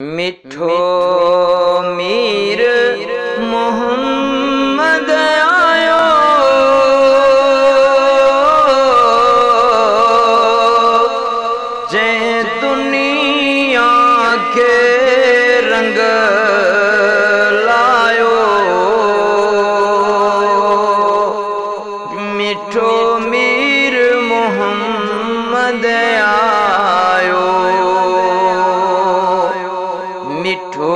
मिठो मीर मोहम्मद आयो, जे दुनिया के रंग लायो। मिठो मीर मोहम्मद आयो, मिठो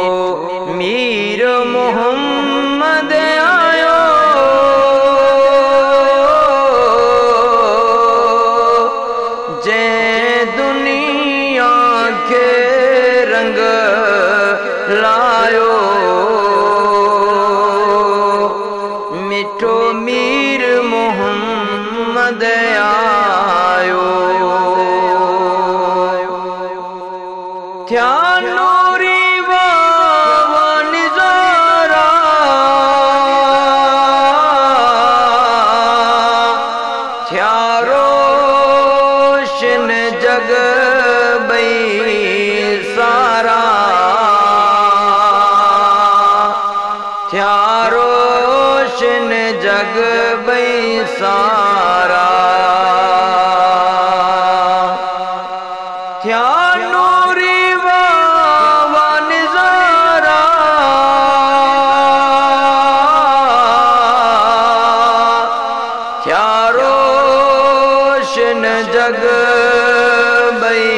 मीर मोहम्मद आयो, जे दुनिया के रंग लायो। मिठो मीर मोहम्मद आयो, थया नूरी निजारा, थया रोशन जग बई सारा, थया रोशन जग बई सारा। थया नूरी निजारा, थया रोशन जग बई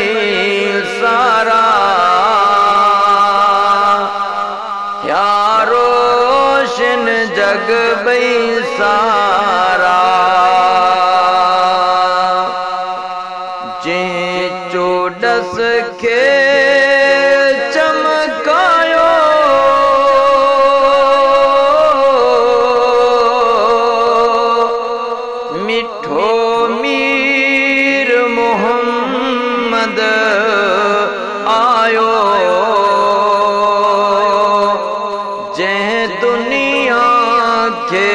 सारा, थया रोशन जग बई सारा। जे चोडस के चमकायो, मिठो मीर मोहम्मद आयो, जे दुनिया के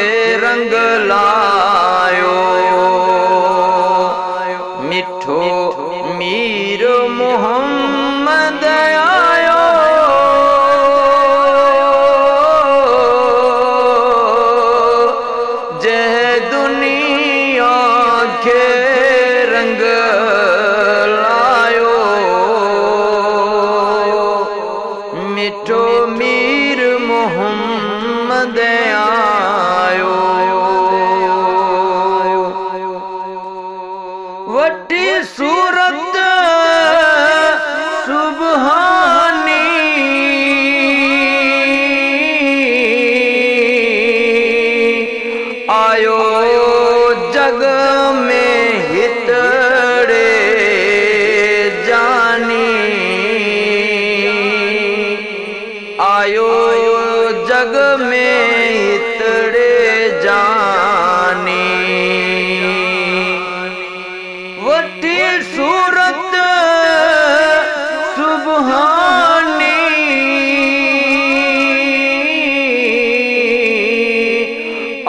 रंग लायो। मिठो मीर मोहम्मद आयो, जे दुनिया के रंग लायो। मिठो मीर मोहम्मद आयो, वटी सूरत सुबहानी, आयो जग में हितड़े जानी, आयो जग में हितड़े जानी। वटी सूरत सुबहानी,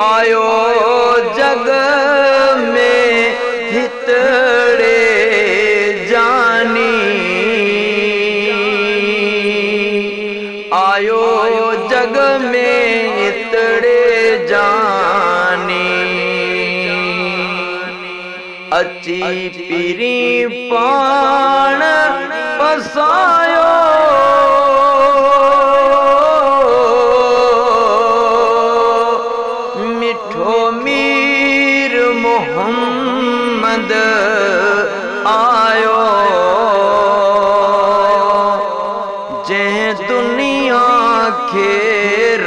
आयो जग में हितड़े जानी, आयो जग में हितड़े जानी। अची पीरी पाण पसायो, मिठो मीर मोहम्मद आयो, जे दुनिया के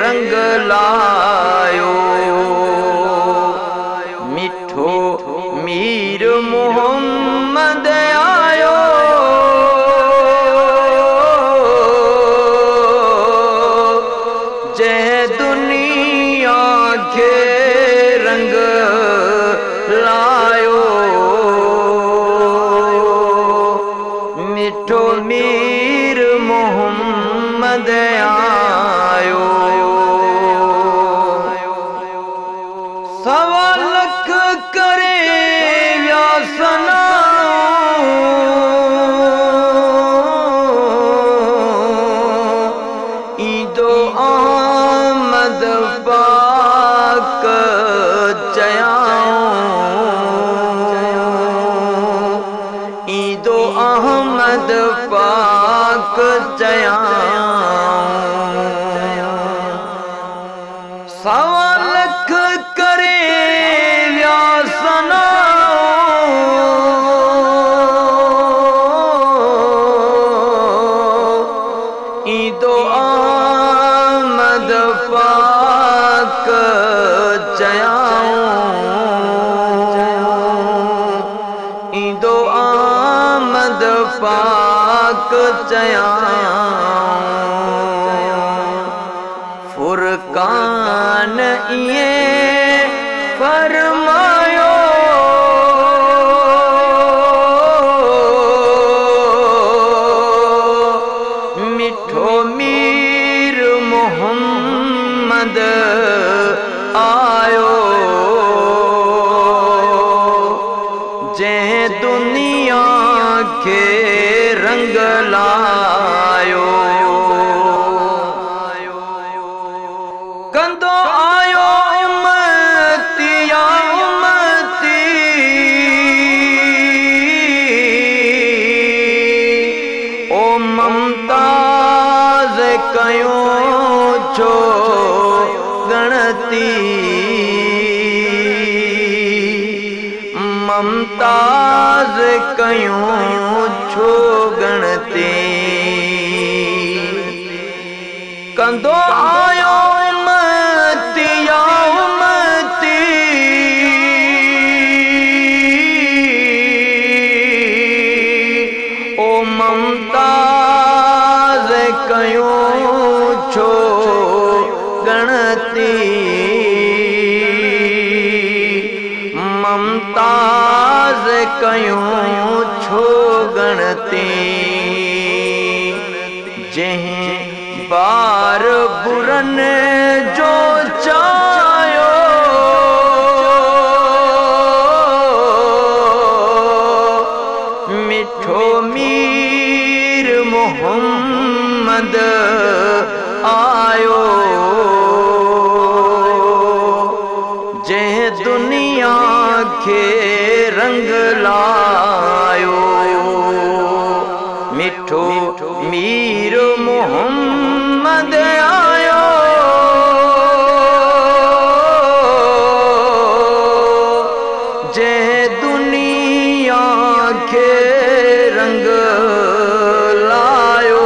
रंग लायो। मिठो मीर मोहम्मद आयो, जे दुनिया के रंग लायो। मिठो मीर मोहम्मद आयो, सवा लख करे व्यासना, चयाऊं सवा लख करे व्यासना ईदो आमद पाक चयाऊं ईदो आमद पाक चयाऊं फुरकान इए फरमायो मिठो मीर मोहम्मद आयो जंहिं दुनिया के रंग लायो कंदो आयो उम्मती या उम्मती ओ ममताज कयूं छो गणती ममताज कयूं छो गणती कंदो आयो उम्मती या उम्मती ओ ममताज कयूं छो गणती ममताज कयूं छो गणती जंहिं बार बुरन जो चायो मिठो मीर मोहम्मद आयो जंहिं दुनिया के रंग लायो मिठो मीर मोहम्मद आयो जंहिं दुनिया के रंग लायो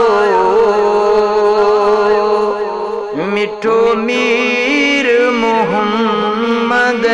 मिठो मीर मोहम्मद